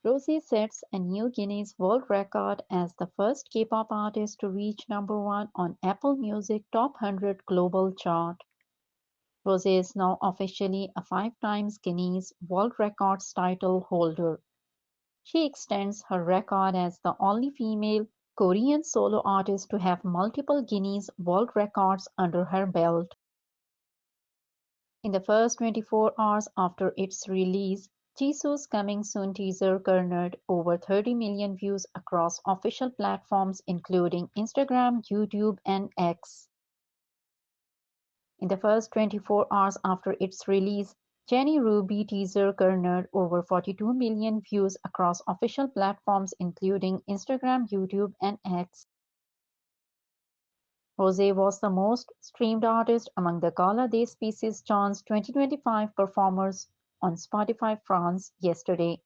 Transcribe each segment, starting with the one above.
Rosie sets a new Guinness World Record as the first K-pop artist to reach number one on Apple Music Top 100 Global Chart. Rosé is now officially a 5 times Guinness World Records title holder. She extends her record as the only female Korean solo artist to have multiple Guinness World Records under her belt. In the first 24 hours after its release, Jisoo's Coming Soon teaser garnered over 30 million views across official platforms including Instagram, YouTube, and X. In the first 24 hours after its release, Jennie Ruby teaser garnered over 42 million views across official platforms including Instagram, YouTube, and X. Rosé was the most streamed artist among the Gala des Species John's 2025 performers on Spotify France yesterday.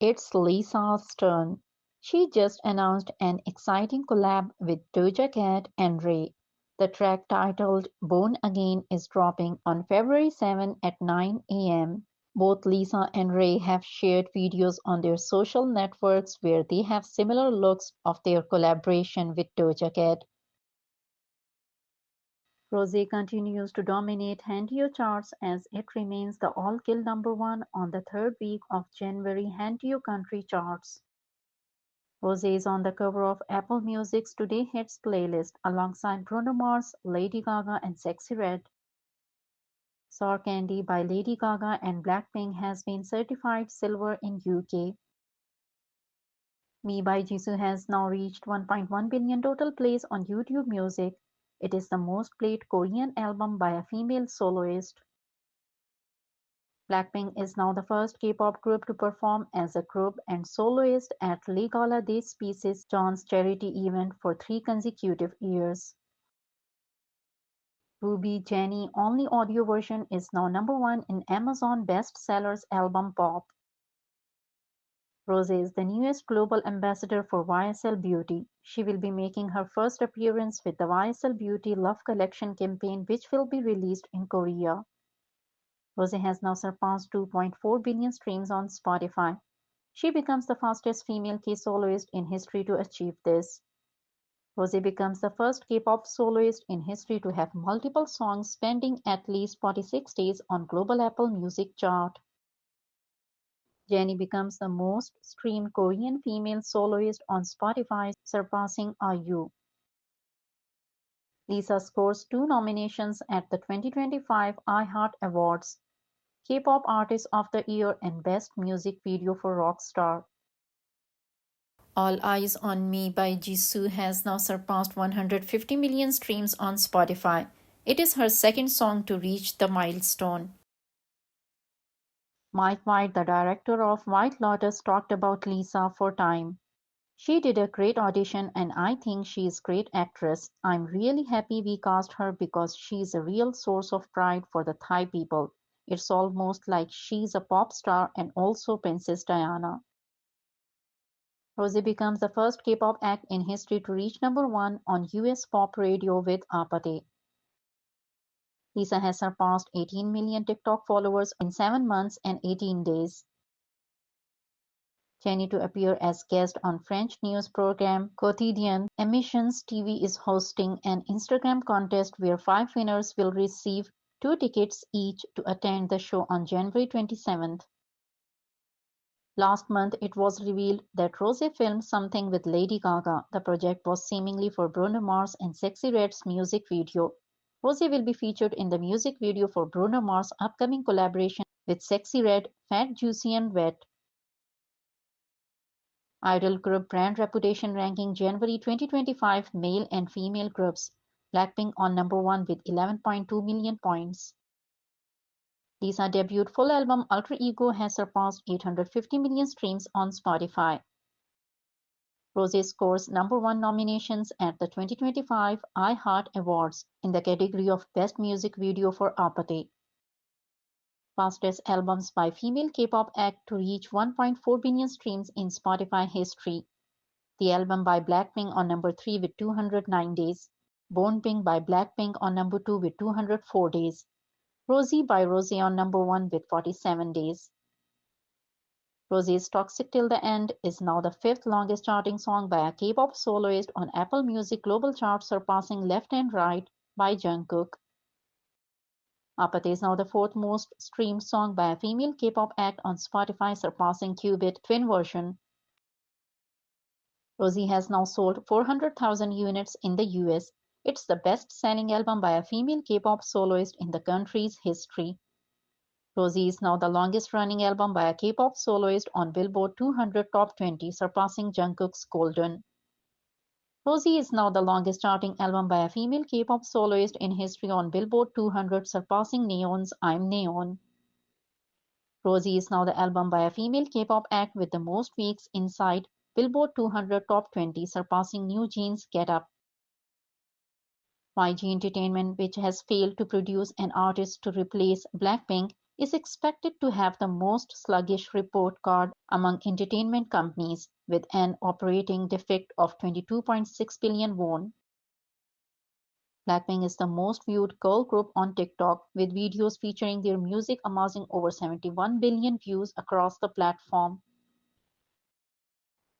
It's Lisa's turn. She just announced an exciting collab with Doja Cat and Ray. The track titled Born Again is dropping on February 7 at 9 a.m. Both Lisa and Ray have shared videos on their social networks where they have similar looks of their collaboration with Doja Cat. Rosie continues to dominate Hanteo charts as it remains the all-kill number one on the third week of January Hanteo country charts. Rosie is on the cover of Apple Music's Today Hits playlist alongside Bruno Mars, Lady Gaga, and Sexyy Red. Sour Candy by Lady Gaga and Blackpink has been certified silver in UK. Me by Jisoo has now reached 1.1 billion total plays on YouTube Music. It is the most played Korean album by a female soloist. Blackpink is now the first K-pop group to perform as a group and soloist at Le Gala des Species John's charity event for 3 consecutive years. Ruby Jennie only audio version is now number one in Amazon bestsellers album Pop. Rosé is the newest global ambassador for YSL Beauty. She will be making her first appearance with the YSL Beauty Love Collection campaign which will be released in Korea. Rosé has now surpassed 2.4 billion streams on Spotify. She becomes the fastest female K-soloist in history to achieve this. Rosé becomes the first K-pop soloist in history to have multiple songs spending at least 46 days on global Apple Music chart. Jennie becomes the most streamed Korean female soloist on Spotify, surpassing IU. Lisa scores 2 nominations at the 2025 iHeart Awards, K-pop Artist of the Year and Best Music Video for Rockstar. All Eyes on Me by Jisoo has now surpassed 150 million streams on Spotify. It is her second song to reach the milestone. Mike White, the director of White Lotus, talked about Lisa for Time. She did a great audition and I think she's a great actress. I'm really happy we cast her because she's a real source of pride for the Thai people. It's almost like she's a pop star and also Princess Diana. Rosie becomes the first K-pop act in history to reach number one on US pop radio with Apate. Lisa has surpassed 18 million TikTok followers in 7 months and 18 days. Jennie to appear as guest on French news program Quotidien Emissions TV is hosting an Instagram contest where 5 winners will receive 2 tickets each to attend the show on January 27th. Last month, it was revealed that Rosé filmed something with Lady Gaga. The project was seemingly for Bruno Mars and Sexyy Red's music video. Rosé will be featured in the music video for Bruno Mars' upcoming collaboration with Sexyy Red, Fat, Juicy and Wet. Idol group brand reputation ranking January 2025 male and female groups. Blackpink on number 1 with 11.2 million points. Lisa debuted full album Alter Ego has surpassed 850 million streams on Spotify. Rosé scores number 1 nominations at the 2025 iHeart Awards in the category of Best Music Video for Apate. Fastest albums by female K-pop act to reach 1.4 billion streams in Spotify history. The album by Blackpink on number 3 with 209 days. Born Pink by Blackpink on number 2 with 204 days. Rosie by Rosé on number 1 with 47 days. Rosie's "Toxic Till the End" is now the fifth longest charting song by a K-pop soloist on Apple Music Global Chart, surpassing "Left and Right" by Jungkook. Apathy is now the fourth most streamed song by a female K-pop act on Spotify, surpassing Qubit Twin version. Rosie has now sold 400,000 units in the US. It's the best-selling album by a female K-pop soloist in the country's history. Rosie is now the longest-running album by a K-pop soloist on Billboard 200 Top 20, surpassing Jungkook's Golden. Rosie is now the longest-charting album by a female K-pop soloist in history on Billboard 200, surpassing Neon's I'm Neon. Rosie is now the album by a female K-pop act with the most weeks inside Billboard 200 Top 20, surpassing New Jeans' Get Up. YG Entertainment, which has failed to produce an artist to replace Blackpink, is expected to have the most sluggish report card among entertainment companies, with an operating deficit of 22.6 billion won. Blackpink is the most viewed girl group on TikTok, with videos featuring their music amassing over 71 billion views across the platform.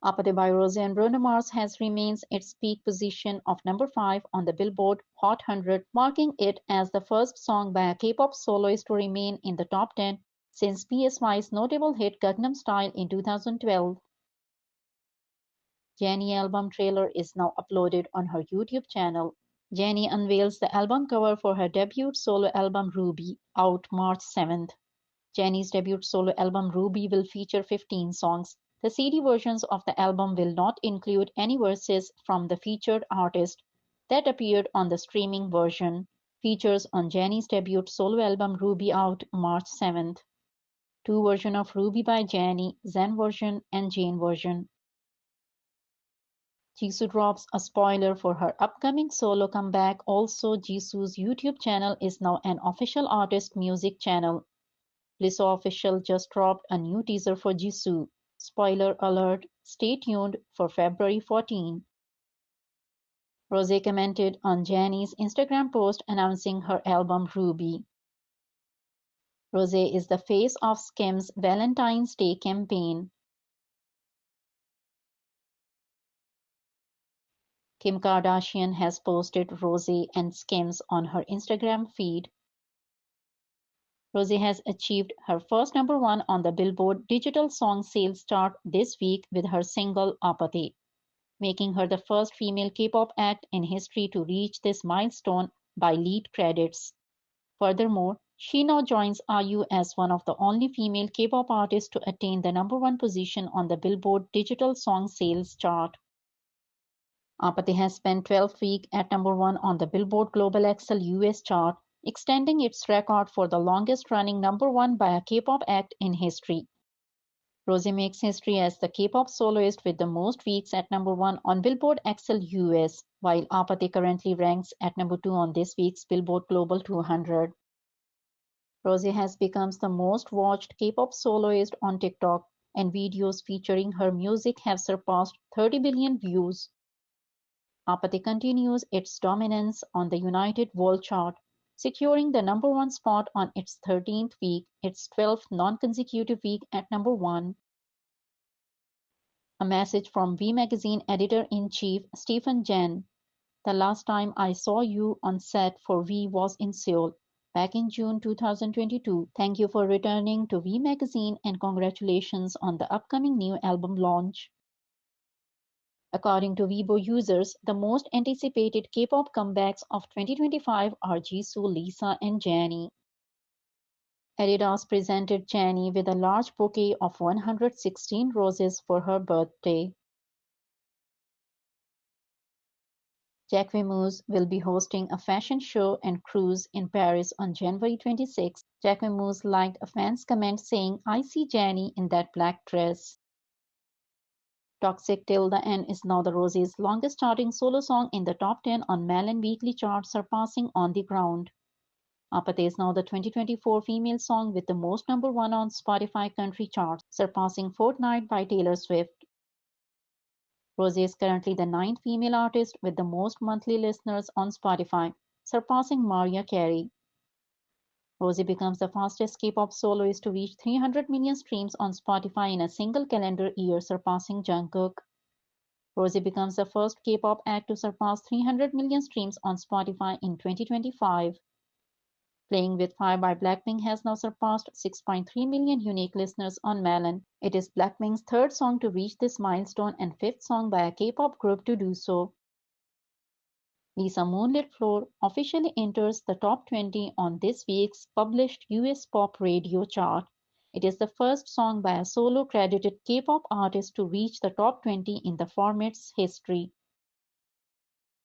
Apate by Rosé and Bruno Mars has remains its peak position of number 5 on the Billboard Hot 100, marking it as the first song by a K-pop soloist to remain in the top 10 since PSY's notable hit Gangnam Style in 2012. Jennie album trailer is now uploaded on her YouTube channel. Jennie unveils the album cover for her debut solo album Ruby, out March 7th. Jennie's debut solo album Ruby will feature 15 songs. The CD versions of the album will not include any verses from the featured artist that appeared on the streaming version. Features on Jennie's debut solo album Ruby, out March 7th. Two versions of Ruby by Jennie, Zen version and Jane version. Jisoo drops a spoiler for her upcoming solo comeback. Also, Jisoo's YouTube channel is now an official artist music channel. Lizzo Official just dropped a new teaser for Jisoo. Spoiler alert, stay tuned for February 14. Rosé commented on Jennie's Instagram post announcing her album Ruby. Rosé is the face of Skims' Valentine's Day campaign. Kim Kardashian has posted Rosé and Skims on her Instagram feed. Rosé has achieved her first number 1 on the Billboard Digital Song Sales chart this week with her single Apathy, making her the first female K-pop act in history to reach this milestone by lead credits. Furthermore, she now joins IU as one of the only female K-pop artists to attain the number 1 position on the Billboard Digital Song Sales chart. Apathy has spent 12 weeks at number 1 on the Billboard Global XL US chart, extending its record for the longest-running number 1 by a K-pop act in history. Rosé makes history as the K-pop soloist with the most weeks at number 1 on Billboard XL US, while Apathy currently ranks at number 2 on this week's Billboard Global 200. Rosé has become the most watched K-pop soloist on TikTok, and videos featuring her music have surpassed 30 billion views. Apathy continues its dominance on the United World Chart, securing the number 1 spot on its 13th week, its 12th non-consecutive week at number 1. A message from V Magazine editor-in-chief Stephen Jen. The last time I saw you on set for V was in Seoul, back in June 2022. Thank you for returning to V Magazine and congratulations on the upcoming new album launch. According to Weibo users, the most anticipated K-pop comebacks of 2025 are Jisoo, Lisa, and Jennie. Adidas presented Jennie with a large bouquet of 116 roses for her birthday. Jacquemus will be hosting a fashion show and cruise in Paris on January 26. Jacquemus liked a fan's comment saying, "I see Jennie in that black dress." Toxic Till the End is now the Rosé's longest charting solo song in the top 10 on Melon Weekly chart, surpassing On the Ground. Apathy is now the 2024 female song with the most number 1 on Spotify country charts, surpassing Fortnite by Taylor Swift. Rosé is currently the 9th female artist with the most monthly listeners on Spotify, surpassing Mariah Carey. Rosie becomes the fastest K-pop soloist to reach 300 million streams on Spotify in a single calendar year, surpassing Jungkook. Rosie becomes the first K-pop act to surpass 300 million streams on Spotify in 2025. Playing with Fire by Blackpink has now surpassed 6.3 million unique listeners on Melon. It is Blackpink's third song to reach this milestone and fifth song by a K-pop group to do so. Lisa Moonlit Floor officially enters the top 20 on this week's published US pop radio chart. It is the first song by a solo credited K-pop artist to reach the top 20 in the format's history.